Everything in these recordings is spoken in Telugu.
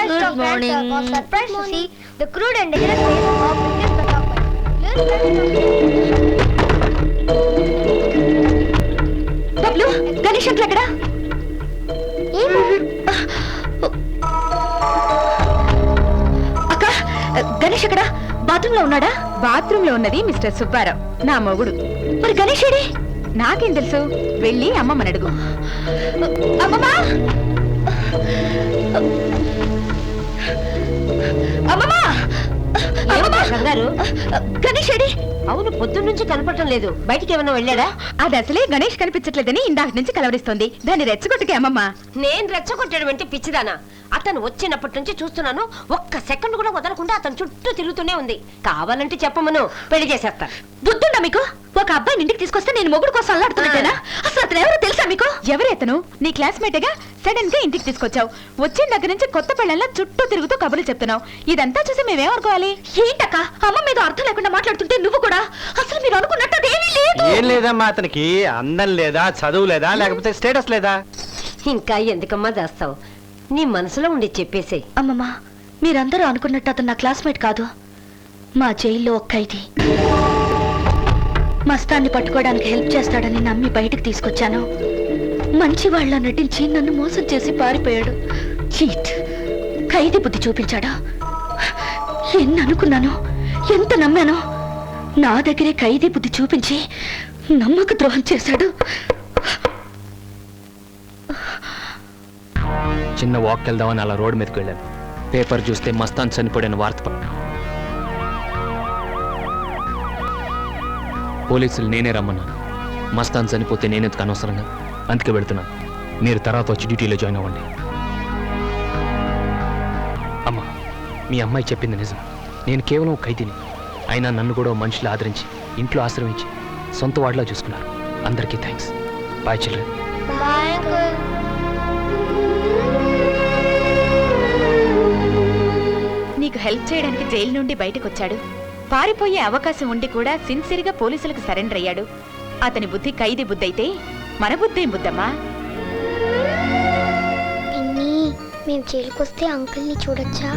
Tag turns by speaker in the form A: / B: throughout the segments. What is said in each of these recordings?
A: Good morning. Was surprised to see the crude and dangerous face of Mrs.
B: Bablu, Ganesh ఎక్కడా? అక్క, గణేష్ ఎక్కడా? బాత్రూమ్ లో ఉన్నాడా?
C: బాత్రూమ్ లో ఉన్నది మిస్టర్ సుబ్బారావు, నా మొగుడు.
B: మరి గణేష్ ఏడి?
C: నాకేం తెలుసు, వెళ్ళి అమ్మమ్మని అడుగు.
B: అమ్మమ్మా, అమ్మమ్మా,
D: కంగారు
B: గణేష్ ఏడి?
D: అవును, పొద్దున్న నుంచి కనపడటం లేదు. బయటికి ఏమన్నా వెళ్ళాడా?
C: అది అసలే గణేష్ కనిపించట్లేదని ఇందాక నుంచి కలవరిస్తోంది. దాన్ని రెచ్చగొట్టుకే అమ్మమ్మ.
D: నేను రెచ్చగొట్టడం అంటే పిచ్చిదానా? అతను వచ్చినప్పటి నుంచి చూస్తున్నాను, ఒక్క సెకండ్ కూడా వదలకుండా అతను చుట్టూ తిరుగుతూనే ఉంది. కావాలంటే చెప్పమను, పెళ్లి చేసేస్తా.
B: బుద్ధుందా మీకు? ఒక అబ్బాయిని ఇంటికి తీసుకొస్తే నేను మొగుడు కోసం అల్లాడుతున్నట్టేనా? అసలు అతను ఎవరో తెలుసా మీకు?
C: ఎవరైతను? నీ క్లాస్మేటేగా. సడన్ గా ఇంటికి తీసుకొచ్చావు. వచ్చిన దగ్గర నుంచి కొత్త పెళ్ళల్లా చుట్టూ తిరుగుతూ కబుర్లు చెప్తున్నావు. ఇదంతా చూసి మేమేమనుకోవాలి?
B: ఏంటక్క, అమ్మ మీద అర్థం లేకుండా మాట్లాడుతుంటే నువ్వు కూడా? అసలు మీరు అనుకున్నట్టు అదేమీ లేదు.
E: ఏం లేదమ్మా, అతనికి అందం లేదా, చదువు లేదా, లేకపోతే స్టేటస్ లేదా?
D: ఇంకా ఎందుకమ్మా దాస్తావు? నీ మనసులో ఉండి చెప్పేసే.
B: అమ్మమ్మ, మీరందరూ అనుకున్నట్టు అతను నా క్లాస్మేట్ కాదు, మా జైల్లో ఒక ఖైదీ. మస్తాన్ని పట్టుకోవడానికి హెల్ప్ చేస్తాడని నమ్మి బయటకు తీసుకొచ్చాను. మంచి వాళ్ళ నటించి నన్ను మోసం చేసి పారిపోయాడు. చీట్, ఖైదీ బుద్ధి చూపించాడా? ఎన్ని అనుకున్నాను, ఎంత నమ్మాను. నా దగ్గరే ఖైదీ బుద్ధి చూపించి నమ్మక ద్రోహం చేశాడు.
F: చిన్న వాక్ వెళ్దామని అలా రోడ్డు మీదకి వెళ్ళాను. పేపర్ చూస్తే మస్తాన్ చనిపోయిన వార్త. పోలీసులు నేనే రమ్మన్నాను. మస్తాన్ చనిపోతే నేనెందుకు అనవసరంగా, అందుకే వెళుతున్నాను. మీరు తర్వాత వచ్చి డ్యూటీలో జాయిన్ అవ్వండి. అమ్మా, మీ అమ్మాయి చెప్పింది నిజం. నేను కేవలం ఖైదీని అయినా నన్ను కూడా మనుషులు ఆదరించి ఇంట్లో ఆశ్రమించి సొంత వాడిలా చూసుకున్నారు. అందరికీ థ్యాంక్స్. Bye children.
C: నీకు హెల్ప్ చేయడానికి జైలు నుండి బయటకు వచ్చాడు. పారిపోయే అవకాశం ఉండి కూడా సిన్సియర్గా పోలీసులకు సరెండర్ అయ్యాడు. అతని బుద్ధి ఖైదీ బుద్ధి అయితే మన బుద్ధేం బుద్ధమ్మా?
A: మేము జైలుకొస్తే అంకుల్ని చూడొచ్చా?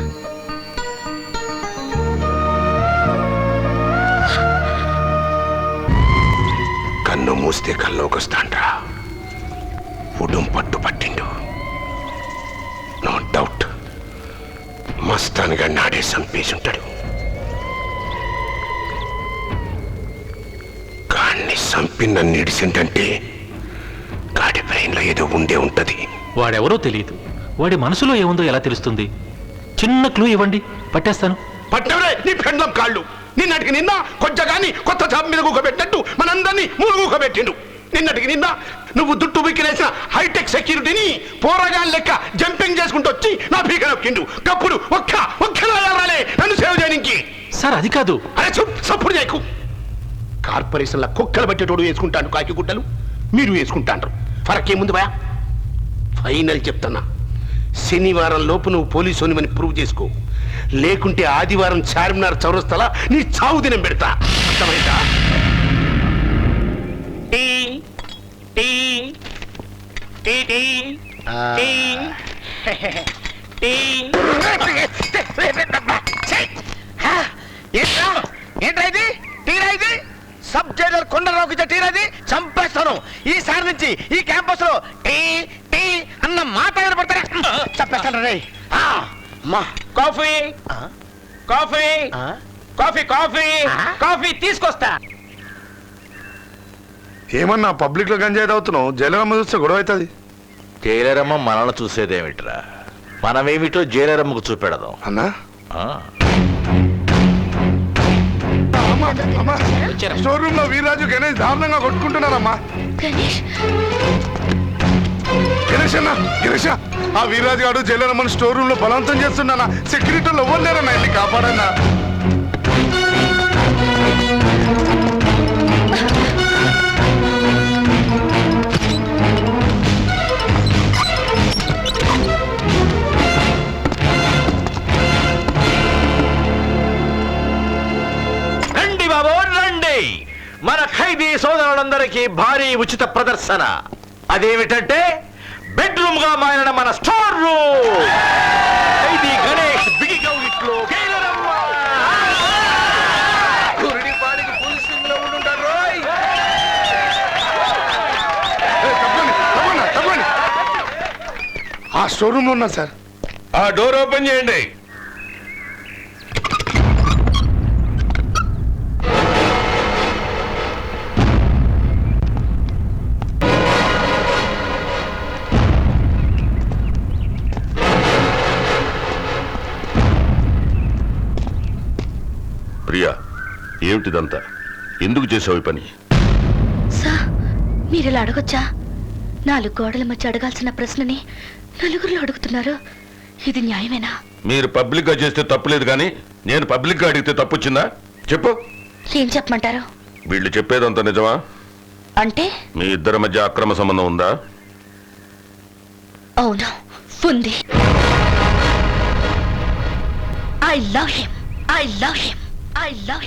G: మూస్తే కల్లోకి వస్తాండ్రా. ఉడుం పట్టు పట్టిండు. నో డౌట్ మస్తాన్గా నాడే చంపేసి ఉంటాడు. గాన్ని చంపి నన్ను ఇడిసిందంటే గాడి బ్రెయిన్లో ఏదో ఉండే ఉంటది.
F: వాడెవరో తెలియదు. వాడి మనసులో ఏముందో ఎలా తెలుస్తుంది? చిన్న క్లూ ఇవ్వండి, పట్టేస్తాను.
G: పట్టవరే నీ పెండ్లం కాళ్ళు. నిన్నటికి నిన్న కొంచెగాని కొత్త జాబ్ మీద కూకబెట్టినట్టు మనందరినీ మూలుగూకబెట్టిండు. నిన్నటికి నిన్న నువ్వు దుట్టు బిక్కినేసిన హైటెక్ సెక్యూరిటీని పోరగాన్ లెక్క జంపింగ్ చేసుకుంటూ వచ్చి నా పీక నొక్కిండు. కప్పుడు ఒక్కరాలే నన్ను సేవ్ చేయడానికి.
F: సార్ అది కాదు.
G: అరే సప్పుడు చేయకు. కార్పొరేషన్ల కుక్కలు పట్టేటోడు వేసుకుంటాను కాకి గుడ్డలు, మీరు వేసుకుంటాండ్రు. ఫరక్ ఏముంది భయ? ఫైనల్ చెప్తున్నా, శనివారం లోపు నువ్వు పోలీసుని ప్రూవ్ చేసుకో. లేకుంటే ఆదివారం చార్మినార్ చౌరస్తలా నీ చావు దినం పెడతా. అర్థమైందా?
E: ఏంట్రా ఇది? టీరా ఇది? సబ్ జైలర్ కొండరావుకి టీరాది చంపేస్తాను. ఈసారి నుంచి ఈ క్యాంపస్ లో టీ టీ అన్న మాట పడతారా చంపేస్తాను రే. Coffee coffee coffee coffee coffee తీసుకొస్తా.
G: ఏమన్నా పబ్లిక్ లో గంజాయి తాగుతున్నావు? జైలరమ్మ చూస్తే గొడవ అవుతుంది.
H: జైలరమ్మ మనల్ని చూసేదేమిట్రా? మనమేమిటో జైలరమ్మకు చూపెడదాం
G: అన్నా. స్టోర్ రూమ్ లో వీర్రాజు గణేష్ దారుణంగా కొట్టుకుంటున్నారమ్మా.
B: గణేష్
G: గణేష్ అన్న, గణేష్ ఆ వీర్రాజు గారు జైలరమ్మని స్టోర్ రూమ్ లో బలవంతం చేస్తున్నానా? సెక్యూరిటీలో ఇవ్వలేరన్నా, వెళ్ళి కాపాడన్నా.
H: మన ఖైదీ సోదరులందరికీ భారీ ఉచిత ప్రదర్శన. అదేమిటంటే బెడ్రూమ్ గా మారిన మన స్టోర్ రూమ్. ఖైదీ గణేష్ బిగిగౌగిట్లో
G: ఆ స్టోర్ రూమ్ లో ఉన్నా సార్.
H: ఆ డోర్ ఓపెన్ చేయండి.
G: ప్రియా, ఏమిటిదంతా? ఎందుకు చేసావు ఈ పని?
B: సార్ మీరు ఇలా అడగొచ్చా? 4 గోడల మధ్య అడగాల్సిన ప్రశ్నని నలుగురిలో అడుగుతున్నారు. ఇది న్యాయమేనా?
G: మీరు పబ్లిక్ గా చేస్తే తప్పులేదు, కానీ నేను పబ్లిక్ గా అడిగితే తప్పు వచ్చిందా? చెప్పు.
B: ఏం చెప్పమంటారు?
G: వీళ్ళు చెప్పేదంతా నిజమా?
B: అంటే
G: మీ ఇద్దరి మధ్య అక్రమ సంబంధం ఉందా?
B: అవును, ఉంది. I love him. I love him. I love him.